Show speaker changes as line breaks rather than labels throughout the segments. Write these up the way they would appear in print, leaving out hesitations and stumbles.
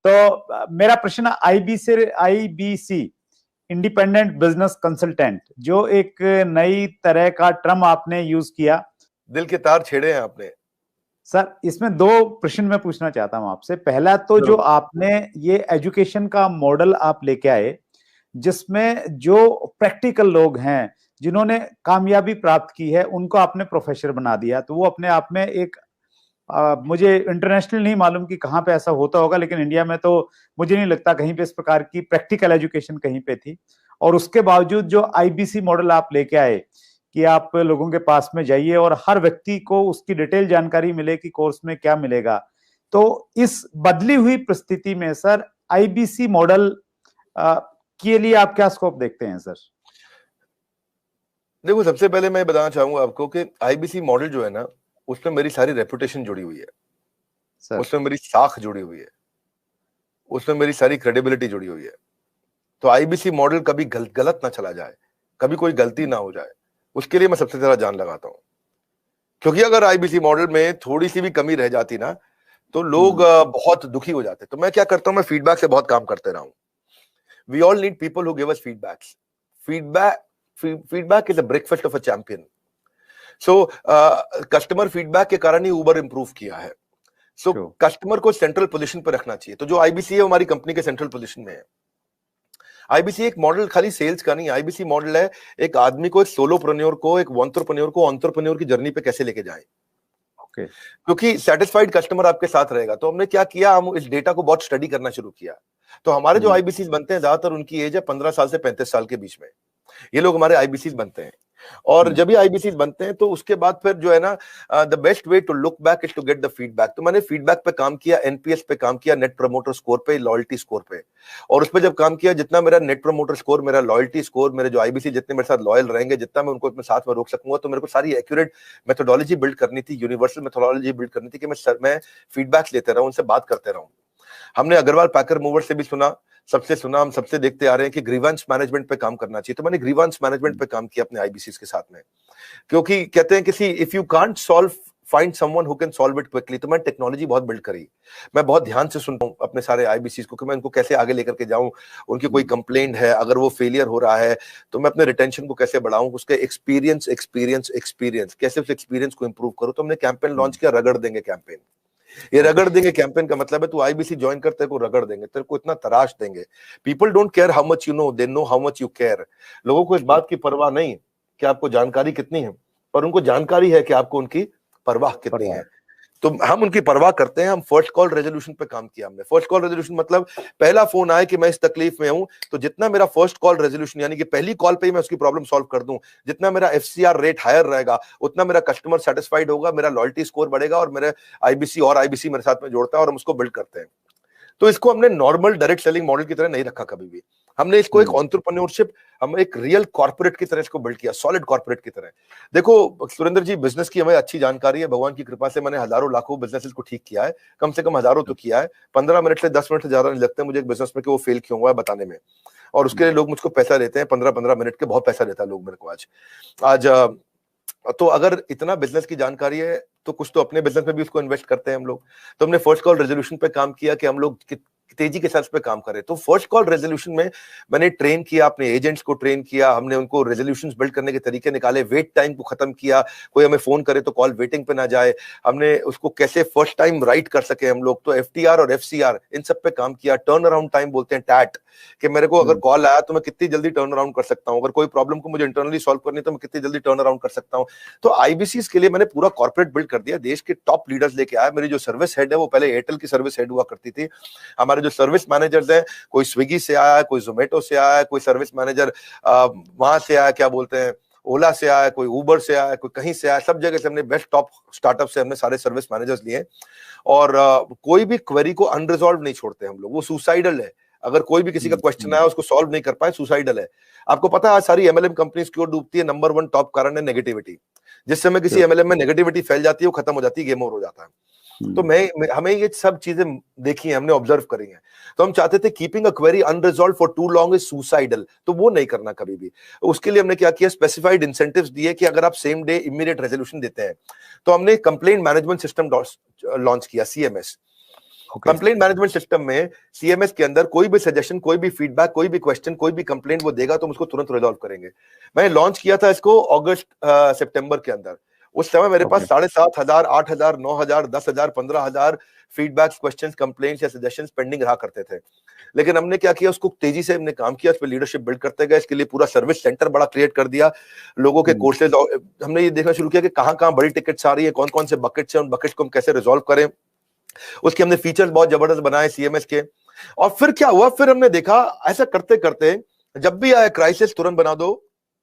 तो मेरा प्रश्न आईबीसी इंडिपेंडेंट बिजनेस कंसल्टेंट, जो एक नई तरह का टर्म आपने यूज किया,
दिल के तार छेड़े हैं आपने
सर। इसमें दो प्रश्न मैं पूछना चाहता हूं आपसे। पहला तो जो आपने ये एजुकेशन का मॉडल आप लेके आए, जिसमें जो प्रैक्टिकल लोग हैं जिन्होंने कामयाबी प्राप्त की है उनको आपने प्रोफेसर बना दिया, तो वो अपने आप में एक मुझे इंटरनेशनल नहीं मालूम कि कहाँ पे ऐसा होता होगा, लेकिन इंडिया में तो मुझे नहीं लगता कहीं पे इस प्रकार की प्रैक्टिकल एजुकेशन कहीं पे थी। और उसके बावजूद जो आईबीसी मॉडल आप लेके आए कि आप लोगों के पास में जाइए और हर व्यक्ति को उसकी डिटेल जानकारी मिले कि कोर्स में क्या मिलेगा, तो इस बदली हुई परिस्थिति में सर आईबीसी मॉडल के लिए आप क्या स्कोप देखते हैं सर?
देखो, सबसे पहले मैं बताना चाहूंगा आपको कि आईबीसी मॉडल जो है ना, उसमें मेरी सारी रेपुटेशन जुड़ी हुई है, उसमें मेरी साख जुड़ी हुई है, उसमें मेरी सारी क्रेडिबिलिटी जुड़ी हुई है। तो आईबीसी मॉडल कभी गलत ना चला जाए, कभी कोई गलती ना हो जाए, उसके लिए मैं सबसे ज्यादा जान लगाता हूं। क्योंकि अगर आईबीसी मॉडल में थोड़ी सी भी कमी रह जाती ना, तो लोग बहुत दुखी हो जाते। तो मैं क्या करता हूं, मैं फीडबैक से बहुत काम करते रहा हूं। We all need people who give us feedbacks. Feedback is a breakfast of a champion. So customer feedback के कारण ही उबर इंप्रूव किया है। सो कस्टमर को सेंट्रल पोजीशन पर रखना चाहिए। तो जो आईबीसी है हमारी कंपनी के सेंट्रल पोजीशन में है। आईबीसी एक मॉडल खाली सेल्स का नहीं, आईबीसी मॉडल है एक आदमी को, एक सोलोप्रेन्योर को, एक एंटरप्रेन्योर को एंटरप्रेन्योर की जर्नी पे कैसे लेके जाए। क्योंकि सेटिस्फाइड कस्टमर आपके साथ रहेगा। तो हमने क्या किया, हम इस डेटा को बहुत स्टडी करना शुरू किया। तो हमारे जो आईबीसी बनते हैं, ज्यादातर उनकी एज है 15 साल से 35 साल के बीच में, ये लोग हमारे आईबीसी बनते हैं। और जब भी आईबीसी बनते हैं तो उसके बाद फिर जो है ना, the best way to look back is to get the feedback. तो मैंने फीडबैक पे काम किया, एनपीएस पे काम किया, नेट प्रमोटर स्कोर पे, लॉयल्टी स्कोर पे। और उस पर जब काम किया, जितना मेरा नेट प्रमोटर स्कोर, मेरा लॉयल्टी स्कोर, मेरे जो आईबीसी जितने मेरे साथ लॉयल रहेंगे, जितना मैं उनको अपने साथ में रोक सकूंगा, तो मेरे को सारी एक्यूरेट मेथोडोलॉजी बिल्ड करनी थी, यूनिवर्सल मेथोडोलॉजी बिल्ड करनी थी कि मैं फीडबैक लेते रहूं, उनसे बात करते रहूं। हमने अग्रवाल पैकर मूवर से भी सुना, हम सबसे देखते आ रहे हैं कि ग्रीवेंस मैनेजमेंट पे काम करना चाहिए। तो मैंने ग्रीवेंस मैनेजमेंट पे काम किया अपने आईबीसी के साथ में। क्योंकि कहते हैं किसी if you can't solve find someone who can solve it quickly. तो मैं टेक्नोलॉजी बहुत बिल्ड करी। मैं बहुत ध्यान से सुनता हूं अपने सारे आईबीसी को कि मैं उनको कैसे आगे लेकर के जाऊं। उनकी कोई कंप्लेंट है, अगर वो फेलियर हो रहा है, तो मैं अपने रिटेंशन को कैसे बढ़ाऊं, उसके एक्सपीरियंस कैसे उस एक्सपीरियंस को इंप्रूव करूं। तो हमने कैंपेन लॉन्च किया, रगड़ देंगे कैंपेन। ये रगड़ देंगे कैंपेन का मतलब है तू आईबीसी ज्वाइन कर, तेरे को रगड़ देंगे, तेरे को इतना तराश देंगे। People don't care how much you know, they know how much you care. लोगों को इस बात की परवाह नहीं कि आपको जानकारी कितनी है, पर उनको जानकारी है कि आपको उनकी परवाह कितनी है। तो हम उनकी परवाह करते हैं। हम फर्स्ट कॉल रेजोल्यूशन पे काम किया हमने। फर्स्ट कॉल रेजोल्यूशन मतलब पहला फोन आए कि मैं इस तकलीफ में हूं, तो जितना मेरा फर्स्ट कॉल रेजोल्यूशन यानी कि पहली कॉल पे ही मैं उसकी प्रॉब्लम सॉल्व कर दूं, जितना मेरा एफसीआर रेट हायर रहेगा, उतना मेरा कस्टमर सेटिस्फाइड होगा, मेरा लॉयल्टी स्कोर बढ़ेगा और मेरे आईबीसी मेरे साथ में जोड़ता है और हम उसको बिल्ड करते हैं। तो इसको हमने नॉर्मल डायरेक्ट सेलिंग मॉडल की तरह नहीं रखा कभी भी। हमने इसको एक एंटरप्रेन्योरशिप, हम एक रियल कॉर्पोरेट की तरह इसको बिल्ड किया, सॉलिड कॉर्पोरेट की तरह। देखो सुरेंद्र जी, बिजनेस की हमें अच्छी जानकारी है, भगवान की कृपा से मैंने हजारों लाखों बिजनेसेस को ठीक किया है, कम से कम हजारों तो किया है। 15 मिनट से 10 मिनट से ज्यादा नहीं लगते मुझे एक बिजनेस में कि वो फेल क्यों हुआ है बताने में। और उसके लिए लोग मुझको पैसा देते हैं, 15-15 मिनट के बहुत पैसा देता है लोग मेरे को आज। तो अगर इतना बिजनेस की जानकारी है तो कुछ तो अपने बिजनेस में भी उसको इन्वेस्ट करते हैं हम लोग। तो हमने फर्स्ट कॉल रेजोल्यूशन पे काम किया कि हम लोग तेजी के साथ पे काम करें। तो फर्स्ट कॉल रेजोल्यूशन में मैंने ट्रेन किया, अपने एजेंट्स को ट्रेन किया, हमने उनको रेजोल्यूशंस बिल्ड करने के तरीके निकाले, वेट टाइम को खत्म किया, कोई हमें फोन करे तो कॉल वेटिंग पे ना जाए, हमने उसको कैसे फर्स्ट टाइम राइट कर सके हम लोग। तो एफटीआर और एफसीआर इन सब पे काम किया। टर्न अराउंड टाइम बोलते हैं टैट, कि मेरे को अगर कॉल आया तो मैं कितनी जल्दी टर्न अराउंड कर सकता हूं, अगर कोई प्रॉब्लम को मुझे इंटरनली सॉल्व करनी तो मैं कितनी जल्दी टर्न अराउंड कर सकता हूं। तो आईबीसी के लिए मैंने पूरा कॉर्पोरेट बिल्ड कर दिया, देश के टॉप लीडर्स लेके आया। मेरी जो सर्विस हेड है वो पहले एयरटेल की सर्विस हेड हुआ करती थी। हमारे जो सर्विस मैनेजर्स हैं, कोई स्विगी से आया है, कोई जोमेटो से आया है, कोई सर्विस मैनेजर वहां से आया, क्या बोलते हैं, ओला से आया, कोई उबर से आया, कोई कहीं से आया, सब जगह से हमने बेस्ट टॉप स्टार्टअप से हमने सारे सर्विस मैनेजर्स लिए। और कोई भी क्वेरी को अनरिजॉल्व नहीं छोड़ते हम लोग, वो सुसाइडल है। अगर कोई भी किसी का क्वेश्चन आया उसको सॉल्व नहीं कर पाए, सुसाइडल है। आपको पता है आज सारी एमएलएम कंपनीज क्यों डूबती है? नंबर 1 टॉप कारण है नेगेटिविटी। जिस समय किसी एमएलएम में नेगेटिविटी फैल जाती है वो खत्म हो जाती है, गेम ओवर हो जाता है। तो हमें ये सब चीजें देखी है, हमने ऑब्जर्व करी है। तो हम चाहते थे keeping a query unresolved for too long is suicidal, तो वो नहीं करना कभी भी। उसके लिए हमने क्या किया, स्पेसिफाइड इंसेंटिव्स दिए कि अगर आप सेम डे इमीडिएट रेजोल्यूशन देते हैं तो हमने कंप्लेंट मैनेजमेंट सिस्टम लॉन्च किया, सीएमएस। कंप्लेंट मैनेजमेंट सिस्टम में सीएमएस के अंदर कोई भी सजेशन, कोई भी फीडबैक, कोई भी क्वेश्चन, कोई भी कंप्लेंट वो देगा तो हम उसको तुरंत रिजॉल्व करेंगे। मैंने लॉन्च किया था इसको अगस्त सितंबर के अंदर। उस समय मेरे पास 7,500, 8,000, 9,000, 10,000, 15,000 फीडबैक्स, क्वेश्चंस, कंप्लेंट्स या सजेशंस पेंडिंग रहा करते थे। लेकिन हमने क्या किया, उसको तेजी से हमने काम किया, उस पर लीडरशिप बिल्ड करते गए। इसके लिए पूरा सर्विस सेंटर बड़ा क्रिएट कर दिया, लोगों के कोर्सेज, हमने ये देखना शुरू किया कि कहां कहां बड़ी टिकट्स आ रही है, कौन कौन से बकेट्स हैं, उन बकेट्स को हम कैसे रिजॉल्व करें। उसके हमने फीचर्स बहुत जबरदस्त बनाए सीएमएस के। और फिर क्या हुआ, फिर हमने देखा ऐसा करते करते जब भी आए क्राइसिस तुरंत बना दो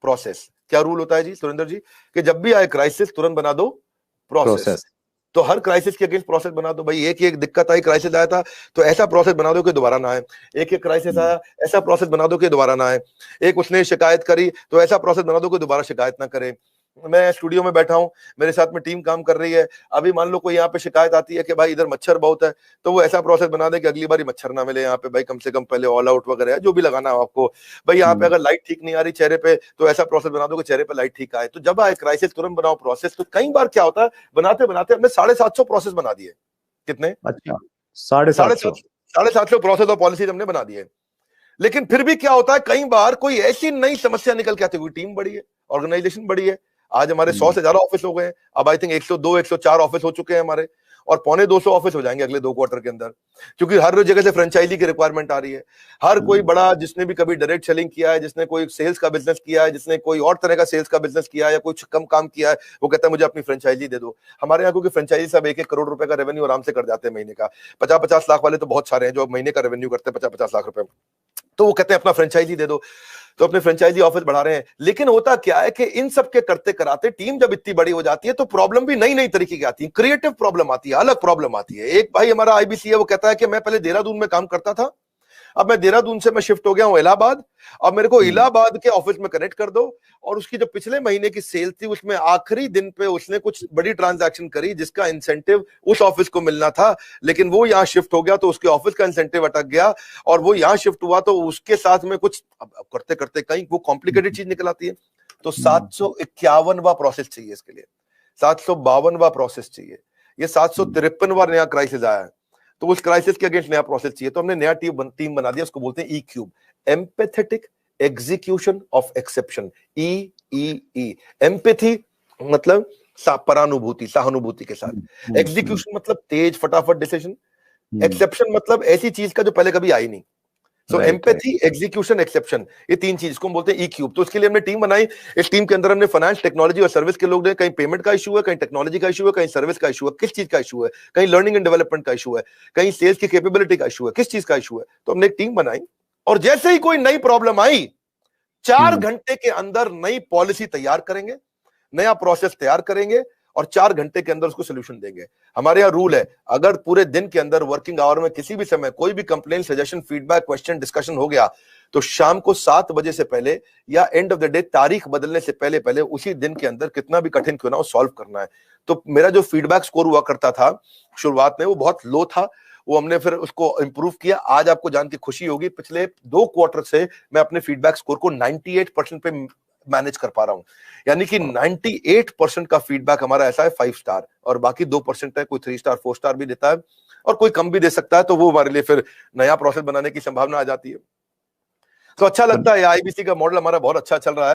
प्रोसेस। क्या रूल होता है जी सुरेंद्र जी, कि जब भी आए क्राइसिस तुरंत बना दो प्रोसेस। तो हर क्राइसिस के अगेंस्ट प्रोसेस बना दो भाई। एक दिक्कत आई, क्राइसिस आया था तो ऐसा प्रोसेस बना दो कि दोबारा ना आए। एक क्राइसिस आया, ऐसा प्रोसेस बना दो कि दोबारा ना आए। एक उसने शिकायत करी तो ऐसा प्रोसेस बना दो कि दोबारा शिकायत ना करे। मैं स्टूडियो में बैठा हूं, मेरे साथ में टीम काम कर रही है, अभी मान लो कोई यहाँ पे शिकायत आती है कि भाई इधर मच्छर बहुत है, तो वो ऐसा प्रोसेस बना दे कि अगली बार मच्छर ना मिले यहाँ पे भाई, कम से कम पहले ऑल आउट वगैरह जो भी लगाना हो आपको भाई। यहाँ पे अगर लाइट ठीक नहीं आ रही चेहरे पे तो ऐसा प्रोसेस बना दो कि चेहरे पे लाइट ठीक आए। तो जब आए क्राइसिस तुरंत बनाओ प्रोसेस। तो कई बार क्या होता है, बनाते बनाते हमने 750 प्रोसेस बना दिए। कितने?
अच्छा, 750
प्रोसेस और पॉलिसीज हमने बना दिए। लेकिन फिर भी क्या होता है, कई बार कोई ऐसी नई समस्या निकल के आती है, टीम बड़ी है, ऑर्गेनाइजेशन बड़ी है। आज हमारे 100 से ज्यादा ऑफिस हो गए हैं, अब आई थिंक 102, 104 ऑफिस हो चुके हैं हमारे, और 250 ऑफिस हो जाएंगे अगले 2 क्वार्टर के अंदर, क्योंकि हर जगह से फ्रेंचाइजी की रिक्वायरमेंट आ रही है। हर कोई बड़ा, जिसने भी कभी डायरेक्ट सेलिंग किया है, जिसने कोई सेल्स का बिजनेस किया है, जिसने कोई और तरह का सेल्स का बिजनेस किया है या कुछ कम काम किया है, वो कहता है मुझे अपनी फ्रेंचाइजी दे दो। हमारे यहाँ क्योंकि फ्रेंचाइजी सब 1-1 करोड़ रुपए का रेवेन्यू आराम से कर जाते हैं महीने का। 50-50 लाख वाले तो बहुत सारे हैं जो महीने का रेवेन्यू करते हैं 50-50 लाख रुपए, तो वो कहते हैं अपना फ्रेंचाइजी दे दो। तो अपने फ्रेंचाइजी ऑफिस बढ़ा रहे हैं। लेकिन होता क्या है कि इन सब के करते कराते टीम जब इतनी बड़ी हो जाती है तो प्रॉब्लम भी नई नई तरीके की आती है, क्रिएटिव प्रॉब्लम आती है, अलग प्रॉब्लम आती है। एक भाई हमारा आईबीसी है, वो कहता है कि मैं पहले देहरादून में काम करता था, अब मैं देहरादून से मैं शिफ्ट हो गया हूं इलाहाबाद, अब मेरे को इलाहाबाद के ऑफिस में कनेक्ट कर दो। और उसकी जो पिछले महीने की सेल थी उसमें आखिरी दिन पे उसने कुछ बड़ी ट्रांजैक्शन करी जिसका इंसेंटिव उस ऑफिस को मिलना था, लेकिन वो यहाँ शिफ्ट हो गया तो उसके ऑफिस का इंसेंटिव अटक गया, और वो यहाँ शिफ्ट हुआ तो उसके साथ में कुछ करते करते कहीं वो कॉम्प्लिकेटेड चीज निकल आती है। तो 751वां प्रोसेस चाहिए इसके लिए, 752वां प्रोसेस चाहिए, ये 753वां नया क्राइसिस आया है, तो उस क्राइसिस के अगेंस्ट नया प्रोसेस चाहिए। तो हमने नया टीम बना दिया, उसको बोलते हैं E cube, empathetic execution of exception. E empathy मतलब परानुभूति, सहानुभूति के साथ। एग्जीक्यूशन मतलब तेज फटाफट डिसीजन। एक्सेप्शन मतलब ऐसी चीज का जो पहले कभी आई नहीं। सो एम्पैथी, एग्जीक्यूशन, एक्सेप्शन, ये 3 चीज को हम बोलते हैं ई क्यूब। तो इसके लिए हमने टीम बनाई। इस टीम के अंदर हमने फाइनेंस, टेक्नोलॉजी और सर्विस के लोग हैं। कहीं पेमेंट का इशू है, कहीं टेक्नोलॉजी का इशू है, कहीं सर्विस का इशू है, किस चीज का इशू है, कहीं लर्निंग एंड डेवलपमेंट का इशू है, कहीं सेल्स की कैपेबिलिटी का इशू है, किस चीज का इशू है। तो हमने एक टीम बनाई, और जैसे ही कोई नई प्रॉब्लम आई 4 घंटे के अंदर नई पॉलिसी तैयार करेंगे, नया प्रोसेस तैयार करेंगे, और 4 घंटे के अंदर उसको सोल्यूशन देंगे। हमारे यहाँ रूल है, अगर पूरे दिन के अंदर वर्किंग आवर में किसी भी समय कोई भी complain, suggestion, feedback, question, discussion हो गया तो शाम को 7 बजे से पहले या एंड ऑफ द डे तारीख बदलने से पहले पहले उसी दिन के अंदर कितना भी कठिन क्यों ना हो सॉल्व करना है। तो मेरा जो फीडबैक स्कोर हुआ करता था शुरुआत में वो बहुत लो था, वो हमने फिर उसको इंप्रूव किया। आज आपको जान के खुशी होगी, पिछले 2 क्वार्टर से मैं अपने फीडबैक स्कोर को 98% पे मैनेज कर पा रहा हूं। यानी कि 98% का फीडबैक हमारा ऐसा है 5 स्टार, और बाकी 2% है, कोई 3 स्टार 4 स्टार भी देता है, और कोई कम भी दे सकता है। तो वो हमारे लिए फिर नया प्रोसेस बनाने की संभावना आ जाती है। तो अच्छा लगता है, आईबीसी का मॉडल हमारा बहुत अच्छा चल रहा है।